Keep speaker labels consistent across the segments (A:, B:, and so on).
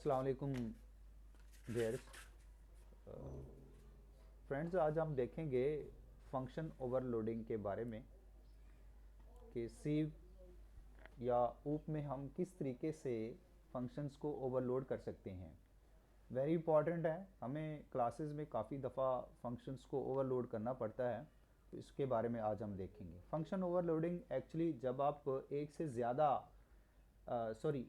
A: अस्सलाम वालेकुम dears friends. आज हम देखेंगे फंक्शन ओवरलोडिंग के बारे में कि सी या ऊप में हम किस तरीके से फंक्शंस को ओवरलोड कर सकते हैं। वेरी इंपॉर्टेंट है, हमें क्लासेस में काफ़ी दफ़ा फंक्शंस को ओवरलोड करना पड़ता है, तो इसके बारे में आज हम देखेंगे। फंक्शन ओवरलोडिंग एक्चुअली जब आप एक से ज़्यादा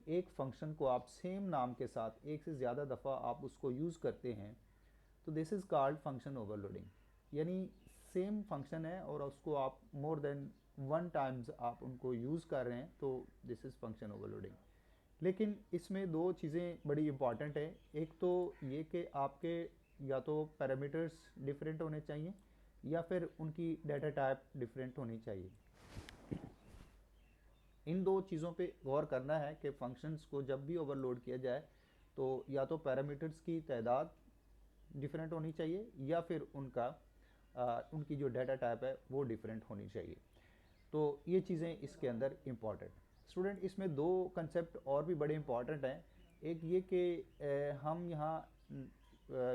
A: एक फंक्शन को आप सेम नाम के साथ एक से ज़्यादा दफ़ा आप उसको यूज़ करते हैं तो this is called function overloading. यानी सेम फंक्शन है और उसको आप मोर देन वन टाइम्स आप उनको यूज़ कर रहे हैं, तो दिस इज़ फंक्शन ओवरलोडिंग। लेकिन इसमें दो चीज़ें बड़ी इंपॉर्टेंट है। एक तो ये कि आपके या तो पैरामीटर्स डिफरेंट होने चाहिए या फिर उनकी डाटा टाइप डिफरेंट होनी चाहिए। इन दो चीज़ों पे गौर करना है कि फंक्शंस को जब भी ओवरलोड किया जाए तो या तो पैरामीटर्स की तादाद डिफरेंट होनी चाहिए या फिर उनकी जो डाटा टाइप है वो डिफरेंट होनी चाहिए। तो ये चीज़ें इसके अंदर इम्पॉर्टेंट। स्टूडेंट, इसमें दो कंसेप्ट और भी बड़े इम्पॉर्टेंट हैं। एक ये कि हम यहाँ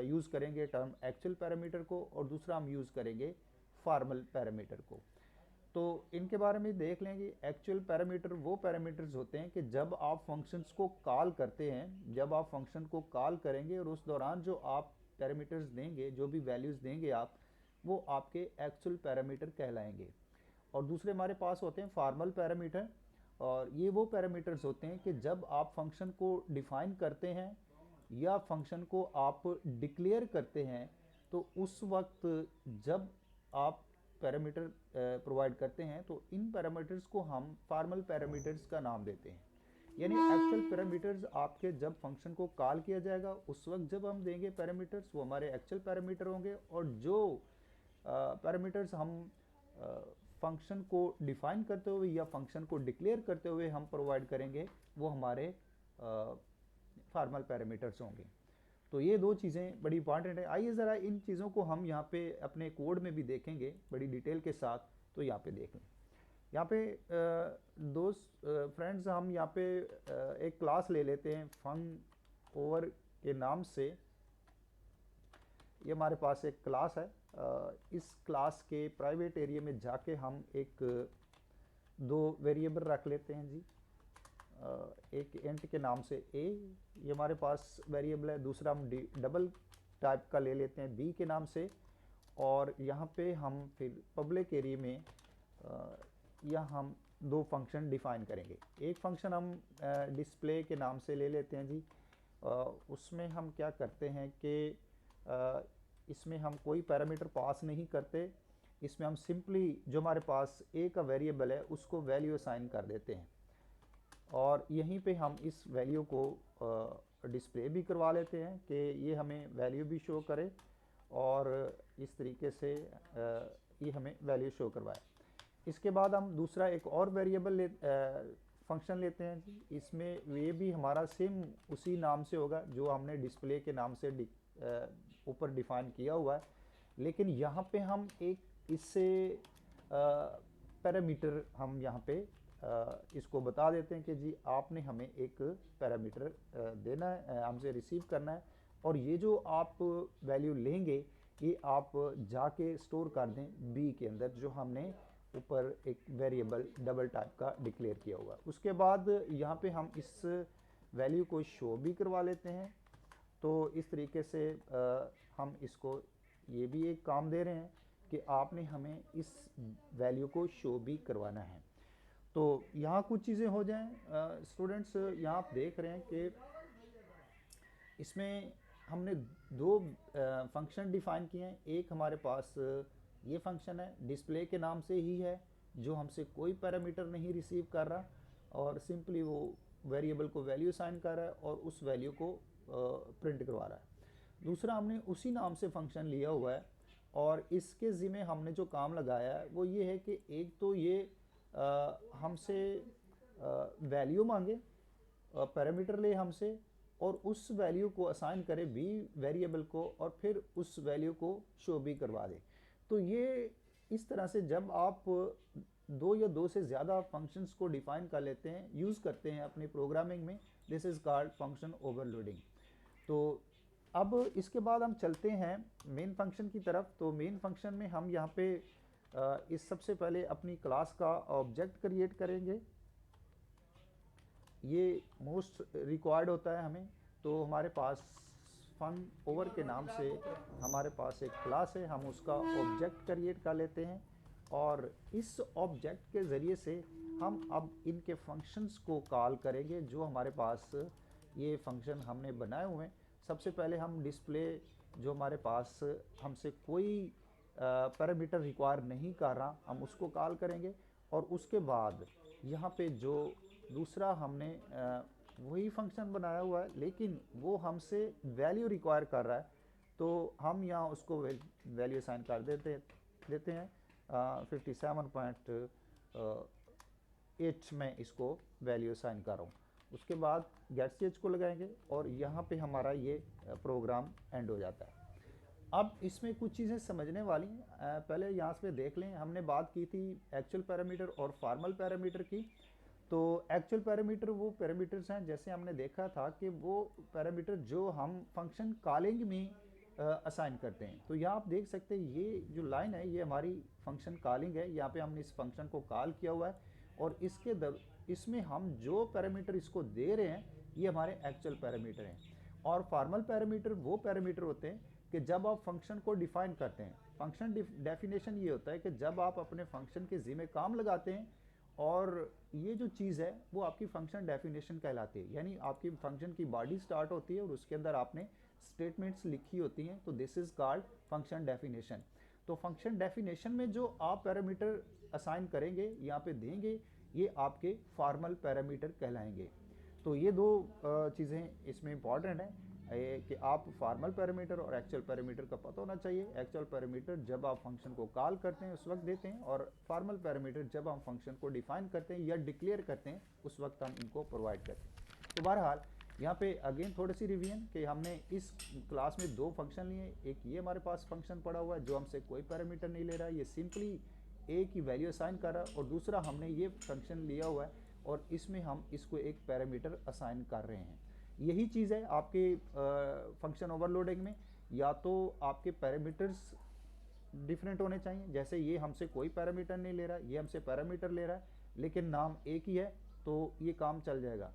A: यूज़ करेंगे टर्म एक्चुअल पैरामीटर को और दूसरा हम यूज़ करेंगे फॉर्मल पैरामीटर को। तो इनके बारे में देख लें कि एक्चुअल पैरामीटर वो पैरामीटर्स होते हैं कि जब आप फंक्शंस को कॉल करते हैं, जब आप फंक्शन को कॉल करेंगे और उस दौरान जो आप पैरामीटर्स देंगे, जो भी वैल्यूज़ देंगे आप, वो आपके एक्चुअल पैरामीटर कहलाएंगे। और दूसरे हमारे पास होते हैं फॉर्मल पैरामीटर, और ये वो पैरामीटर्स होते हैं कि जब आप फंक्शन को डिफ़ाइन करते हैं या फंक्शन को आप डिक्लेयर करते हैं तो उस वक्त जब आप पैरामीटर प्रोवाइड करते हैं तो इन पैरामीटर्स को हम फॉर्मल पैरामीटर्स का नाम देते हैं। यानी एक्चुअल पैरामीटर्स आपके जब फंक्शन को कॉल किया जाएगा उस वक्त जब हम देंगे पैरामीटर्स, वो हमारे एक्चुअल पैरामीटर होंगे, और जो पैरामीटर्स हम फंक्शन को डिफाइन करते हुए या फंक्शन को डिक्लेयर करते हुए हम प्रोवाइड करेंगे वो हमारे फॉर्मल पैरामीटर्स होंगे। तो ये दो चीज़ें बड़ी इंपॉर्टेंट है। आइए ज़रा इन चीज़ों को हम यहाँ पे अपने कोड में भी देखेंगे बड़ी डिटेल के साथ। तो यहाँ पे देख लें, यहाँ पे दोस्त फ्रेंड्स, हम यहाँ पे एक क्लास ले लेते हैं फन ओवर के नाम से। ये हमारे पास एक क्लास है। इस क्लास के प्राइवेट एरिया में जाके हम दो वेरिएबल रख लेते हैं जी। एक इंट के नाम से a, ये हमारे पास वेरिएबल है। दूसरा हम डबल टाइप का ले लेते हैं b के नाम से, और यहाँ पे हम फिर पब्लिक एरिया में यहाँ हम दो फंक्शन डिफाइन करेंगे। एक फंक्शन हम डिस्प्ले के नाम से ले लेते हैं जी। उसमें हम क्या करते हैं कि इसमें हम कोई पैरामीटर पास नहीं करते। इसमें हम सिंपली जो हमारे पास a का वेरिएबल है उसको वैल्यू असाइन कर देते हैं, और यहीं पे हम इस वैल्यू को डिस्प्ले भी करवा लेते हैं कि ये हमें वैल्यू भी शो करे, और इस तरीके से ये हमें वैल्यू शो करवाए। इसके बाद हम दूसरा एक और वेरिएबल फंक्शन लेते हैं जी। इसमें ये भी हमारा सेम उसी नाम से होगा जो हमने डिस्प्ले के नाम से ऊपर डिफाइन किया हुआ है, लेकिन यहाँ पे हम एक इससे पैरामीटर हम यहाँ पे इसको बता देते हैं कि जी आपने हमें एक पैरामीटर देना है, हमसे रिसीव करना है, और ये जो आप वैल्यू लेंगे ये आप जाके स्टोर कर दें बी के अंदर, जो हमने ऊपर एक वेरिएबल डबल टाइप का डिक्लेयर किया हुआ है। उसके बाद यहाँ पे हम इस वैल्यू को शो भी करवा लेते हैं। तो इस तरीके से हम इसको ये भी एक काम दे रहे हैं कि आपने हमें इस वैल्यू को शो भी करवाना है। तो यहाँ कुछ चीज़ें हो जाएं। स्टूडेंट्स, यहाँ आप देख रहे हैं कि इसमें हमने दो फंक्शन डिफाइन किए हैं। एक हमारे पास ये फंक्शन है, डिस्प्ले के नाम से ही है, जो हमसे कोई पैरामीटर नहीं रिसीव कर रहा और सिंपली वो वेरिएबल को वैल्यू असाइन कर रहा है और उस वैल्यू को प्रिंट करवा रहा है। दूसरा हमने उसी नाम से फंक्शन लिया हुआ है, और इसके ज़िम्मे हमने जो काम लगाया है वो ये है कि एक तो ये हमसे वैल्यू मांगे, पैरामीटर ले हमसे, और उस वैल्यू को असाइन करे बी वेरिएबल को, और फिर उस वैल्यू को शो भी करवा दे। तो ये इस तरह से जब आप दो या दो से ज़्यादा फंक्शंस को डिफाइन कर लेते हैं, यूज़ करते हैं अपनी प्रोग्रामिंग में, this is called function overloading. तो अब इसके बाद हम चलते हैं मेन फंक्शन की तरफ। तो मेन फंक्शन में हम यहाँ पे इस सबसे पहले अपनी क्लास का ऑब्जेक्ट क्रिएट करेंगे। ये मोस्ट रिक्वायर्ड होता है हमें। तो हमारे पास फन ओवर के नाम से हमारे पास एक क्लास है, हम उसका ऑब्जेक्ट क्रिएट कर लेते हैं और इस ऑब्जेक्ट के ज़रिए से हम अब इनके फंक्शंस को कॉल करेंगे जो हमारे पास ये फंक्शन हमने बनाए हुए हैं। सबसे पहले हम डिस्प्ले जो हमारे पास हमसे कोई पैरामीटर रिक्वायर नहीं कर रहा, हम उसको कॉल करेंगे और उसके बाद यहाँ पे जो दूसरा हमने वही फंक्शन बनाया हुआ है लेकिन वो हमसे वैल्यू रिक्वायर कर रहा है, तो हम यहाँ उसको वैल्यू असाइन कर देते हैं 57.8 में इसको वैल्यू असाइन कर रहा हूँ। उसके बाद गेट स्टेज को लगाएंगे और यहाँ पे हमारा ये प्रोग्राम एंड हो जाता है। अब इसमें कुछ चीज़ें समझने वाली हैं। पहले यहाँ से देख लें, हमने बात की थी एक्चुअल पैरामीटर और फॉर्मल पैरामीटर की। तो एक्चुअल पैरामीटर वो पैरामीटर्स हैं, जैसे हमने देखा था कि वो पैरामीटर जो हम फंक्शन कॉलिंग में असाइन करते हैं। तो यहाँ आप देख सकते हैं ये जो लाइन है ये हमारी फंक्शन कॉलिंग है। यहाँ पे हमने इस फंक्शन को कॉल किया हुआ है और इसमें हम जो पैरामीटर इसको दे रहे हैं ये हमारे एक्चुअल पैरामीटर हैं। और फॉर्मल पैरामीटर वो पैरामीटर होते हैं कि जब आप फंक्शन को डिफाइन करते हैं। फंक्शन डेफिनेशन ये होता है कि जब आप अपने फंक्शन के ज़िम्मे काम लगाते हैं और ये जो चीज़ है वो आपकी फंक्शन डेफिनेशन कहलाती है। यानी आपकी फंक्शन की बॉडी स्टार्ट होती है और उसके अंदर आपने स्टेटमेंट्स लिखी होती हैं, तो this is called function definition. तो फंक्शन डेफिनेशन में जो आप पैरामीटर असाइन करेंगे यहाँ पे देंगे ये आपके फॉर्मल पैरामीटर कहलाएंगे। तो ये दो चीज़ें इसमें इंपॉर्टेंट हैं कि आप फॉर्मल पैरामीटर और एक्चुअल पैरामीटर का पता होना चाहिए। एक्चुअल पैरामीटर जब आप फंक्शन को कॉल करते हैं उस वक्त देते हैं और फॉर्मल पैरामीटर जब हम फंक्शन को डिफाइन करते हैं या डिक्लेयर करते हैं उस वक्त हम इनको प्रोवाइड करते हैं। तो बहरहाल यहाँ पे अगेन थोड़ी सी रिवीजन कि हमने इस क्लास में दो फंक्शन लिए। एक ये हमारे पास फंक्शन पड़ा हुआ है जो हमसे कोई पैरामीटर नहीं ले रहा है, ये सिंपली ए की वैल्यू असाइन कर रहा है, और दूसरा हमने ये फंक्शन लिया हुआ है और इसमें हम इसको एक पैरामीटर असाइन कर रहे हैं। यही चीज़ है आपके फंक्शन ओवरलोडिंग में, या तो आपके पैरामीटर्स डिफरेंट होने चाहिए, जैसे ये हमसे कोई पैरामीटर नहीं ले रहा है, ये हमसे पैरामीटर ले रहा है लेकिन नाम एक ही है, तो ये काम चल जाएगा।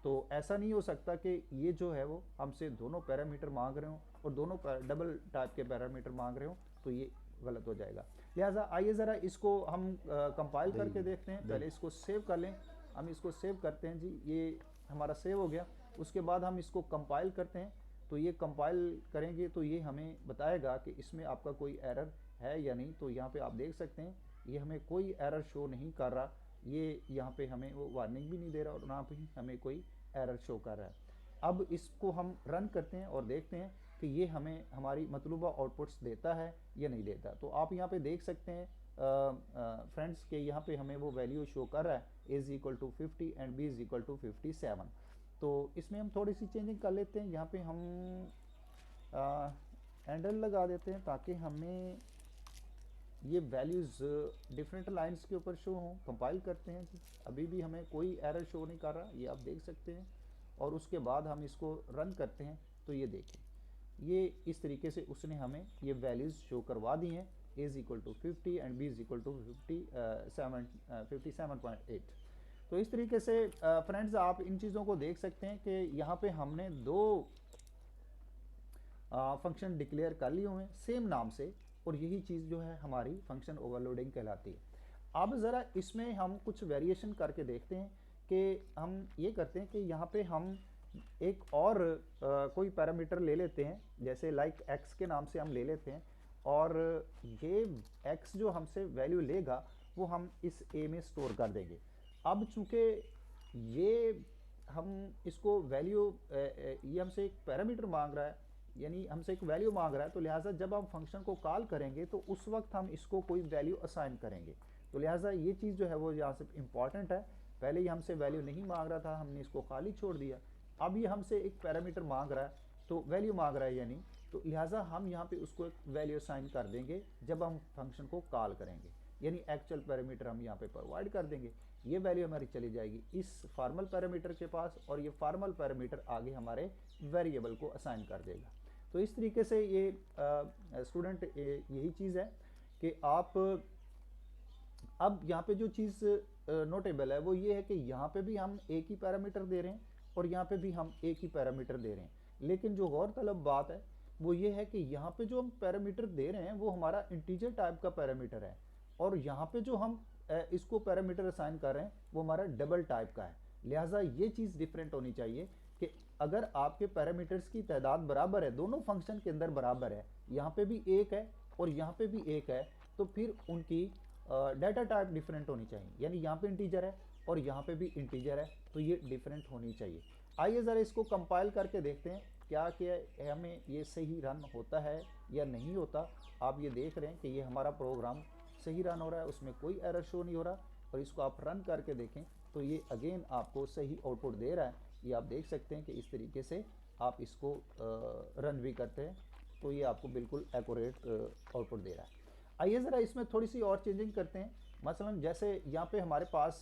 A: तो ऐसा नहीं हो सकता कि ये जो है वो हमसे दोनों पैरामीटर मांग रहे हों और दोनों डबल टाइप के पैरामीटर मांग रहे हों, तो ये गलत हो जाएगा। लिहाजा आइए ज़रा इसको हम कंपाइल करके देखते हैं। पहले इसको सेव कर लें, हम इसको सेव करते हैं जी, ये हमारा सेव हो गया। उसके बाद हम इसको कंपाइल करते हैं। तो ये कंपाइल करेंगे तो ये हमें बताएगा कि इसमें आपका कोई एरर है या नहीं। तो यहाँ पे आप देख सकते हैं ये हमें कोई एरर शो नहीं कर रहा, ये यहाँ पे हमें वो वार्निंग भी नहीं दे रहा और ना भी हमें कोई एरर शो कर रहा है। अब इसको हम रन करते हैं और देखते हैं कि ये हमें हमारी मतलूबा आउटपुट्स देता है या नहीं देता। तो आप यहाँ पे देख सकते हैं फ्रेंड्स के यहाँ पे हमें वो वैल्यू शो कर रहा है a is equal to 50 and b is equal to 57। तो इसमें हम थोड़ी सी चेंजिंग कर लेते हैं। यहाँ पे हम हैंडल लगा देते हैं ताकि हमें ये वैल्यूज़ डिफरेंट लाइंस के ऊपर शो हों। कंपाइल करते हैं, अभी भी हमें कोई एरर शो नहीं कर रहा, ये आप देख सकते हैं। और उसके बाद हम इसको रन करते हैं तो ये देखें, ये इस तरीके से उसने हमें ये वैल्यूज़ शो करवा दी हैं, a is equal to 50 and b is equal to 57.8। तो इस तरीके से फ्रेंड्स आप इन चीज़ों को देख सकते हैं कि यहाँ पे हमने दो फंक्शन डिक्लेयर कर लिए हुए हैं सेम नाम से, और यही चीज़ जो है हमारी फंक्शन ओवरलोडिंग कहलाती है। अब ज़रा इसमें हम कुछ वेरिएशन करके देखते हैं कि हम ये करते हैं कि यहाँ पे हम एक और कोई पैरामीटर ले लेते हैं, जैसे लाइक x के नाम से हम ले लेते हैं, और ये x जो हमसे वैल्यू लेगा वो हम इस a में स्टोर कर देंगे। अब चूँकि ये हम इसको वैल्यू ये हमसे एक पैरामीटर मांग रहा है, यानी हमसे एक वैल्यू मांग रहा है, तो लिहाजा जब हम फंक्शन को कॉल करेंगे तो उस वक्त हम इसको कोई वैल्यू असाइन करेंगे। तो लिहाजा ये चीज़ जो है वो यहाँ से इम्पॉर्टेंट है। पहले ये हमसे वैल्यू नहीं मांग रहा था, हमने इसको खाली छोड़ दिया। अब ये हमसे एक पैरामीटर मांग रहा है, तो वैल्यू मांग रहा है यानी, तो लिहाजा हम यहाँ पे उसको एक वैल्यू असाइन कर देंगे जब हम फंक्शन को कॉल करेंगे। यानी एक्चुअल पैरामीटर हम यहाँ पे प्रोवाइड कर देंगे, ये वैल्यू हमारी चली जाएगी इस फॉर्मल पैरामीटर के पास, और ये फॉर्मल पैरामीटर आगे हमारे वेरिएबल को असाइन कर देगा। तो इस तरीके से ये स्टूडेंट यही चीज़ है कि आप अब यहाँ पे जो चीज़ नोटेबल है वो ये है कि यहाँ पे भी हम एक ही पैरामीटर दे रहे हैं और यहाँ पे भी हम एक ही पैरामीटर दे रहे हैं, लेकिन जो गौरतलब बात है वो ये है कि यहाँ पे जो हम पैरामीटर दे रहे हैं वो हमारा इंटीजर टाइप का पैरामीटर है, और यहाँ पे जो हम इसको पैरामीटर असाइन कर रहे हैं वो हमारा डबल टाइप का है। लिहाजा ये चीज़ डिफरेंट होनी चाहिए कि अगर आपके पैरामीटर्स की तादाद बराबर है, दोनों फंक्शन के अंदर बराबर है, यहाँ पे भी एक है और यहाँ पे भी एक है, तो फिर उनकी डाटा टाइप डिफरेंट होनी चाहिए, यानी यहाँ पे इंटीजर है और यहाँ पे भी इंटीजर है, तो ये डिफरेंट होनी चाहिए। आइए ज़रा इसको कंपाइल करके देखते हैं क्या क्या हमें ये सही रन होता है या नहीं होता। आप ये देख रहे हैं कि ये हमारा प्रोग्राम सही रन हो रहा है, उसमें कोई एरर शो नहीं हो रहा, और इसको आप रन करके देखें तो ये अगेन आपको सही आउटपुट दे रहा है। ये आप देख सकते हैं कि इस तरीके से आप इसको रन भी करते हैं तो ये आपको बिल्कुल एक्यूरेट आउटपुट दे रहा है। आइए ज़रा इसमें थोड़ी सी और चेंजिंग करते हैं। मसलन जैसे यहाँ पे हमारे पास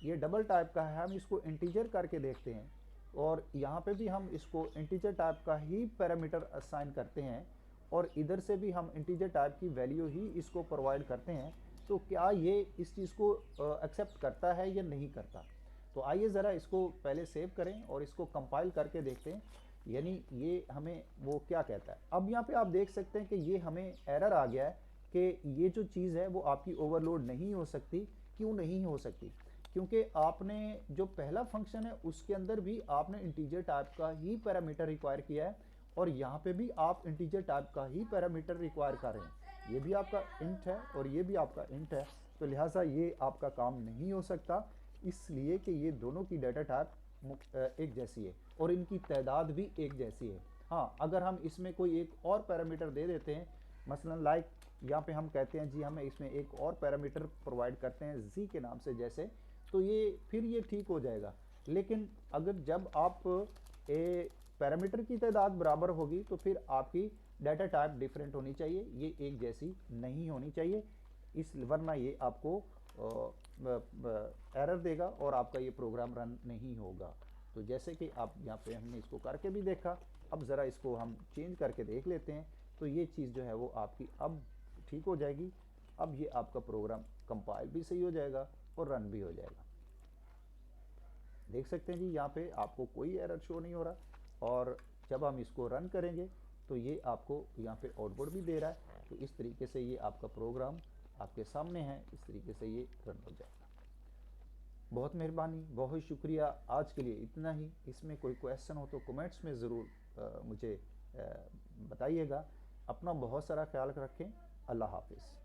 A: ये डबल टाइप का है, हम इसको इंटीजर करके देखते हैं, और यहाँ पे भी हम इसको इंटीजर टाइप का ही पैरामीटर असाइन करते हैं, और इधर से भी हम इंटीजर टाइप की वैल्यू ही इसको प्रोवाइड करते हैं, तो क्या ये इस चीज़ को एक्सेप्ट करता है या नहीं करता। तो आइए ज़रा इसको पहले सेव करें और इसको कंपाइल करके देखते हैं, यानी ये हमें वो क्या कहता है। अब यहाँ पे आप देख सकते हैं कि ये हमें एरर आ गया है कि ये जो चीज़ है वो आपकी ओवरलोड नहीं हो सकती। क्यों नहीं हो सकती? क्योंकि आपने जो पहला फंक्शन है उसके अंदर भी आपने इंटीजर टाइप का ही पैरामीटर रिक्वायर किया है, और यहाँ पे भी आप इंटीजर टाइप का ही पैरामीटर रिक्वायर कर रहे हैं। ये भी आपका इंट है और ये भी आपका इंट है, तो लिहाजा ये आपका काम नहीं हो सकता, इसलिए कि ये दोनों की डाटा टाइप एक जैसी है और इनकी तादाद भी एक जैसी है। हाँ, अगर हम इसमें कोई एक और पैरामीटर दे देते हैं, मसलन लाइक यहाँ पे हम कहते हैं जी हमें इसमें एक और पैरामीटर प्रोवाइड करते हैं जी के नाम से जैसे, तो ये फिर ये ठीक हो जाएगा। लेकिन अगर जब आप पैरामीटर की तादाद बराबर होगी तो फिर आपकी डाटा टाइप डिफरेंट होनी चाहिए, ये एक जैसी नहीं होनी चाहिए, इस वरना ये आपको एरर देगा और आपका ये प्रोग्राम रन नहीं होगा। तो जैसे कि आप यहाँ पे हमने इसको करके भी देखा, अब ज़रा इसको हम चेंज करके देख लेते हैं, तो ये चीज़ जो है वो आपकी अब ठीक हो जाएगी। अब ये आपका प्रोग्राम कंपाइल भी सही हो जाएगा और रन भी हो जाएगा। देख सकते हैं जी यहाँ पे आपको कोई एरर शो नहीं हो रहा, और जब हम इसको रन करेंगे तो ये आपको यहाँ पे आउटपुट भी दे रहा है। तो इस तरीके से ये आपका प्रोग्राम आपके सामने है, इस तरीके से ये रन हो जाएगा। बहुत मेहरबानी, बहुत शुक्रिया। आज के लिए इतना ही। इसमें कोई क्वेश्चन हो तो कमेंट्स में ज़रूर मुझे बताइएगा। अपना बहुत सारा ख्याल रखें। अल्लाह हाफिज़।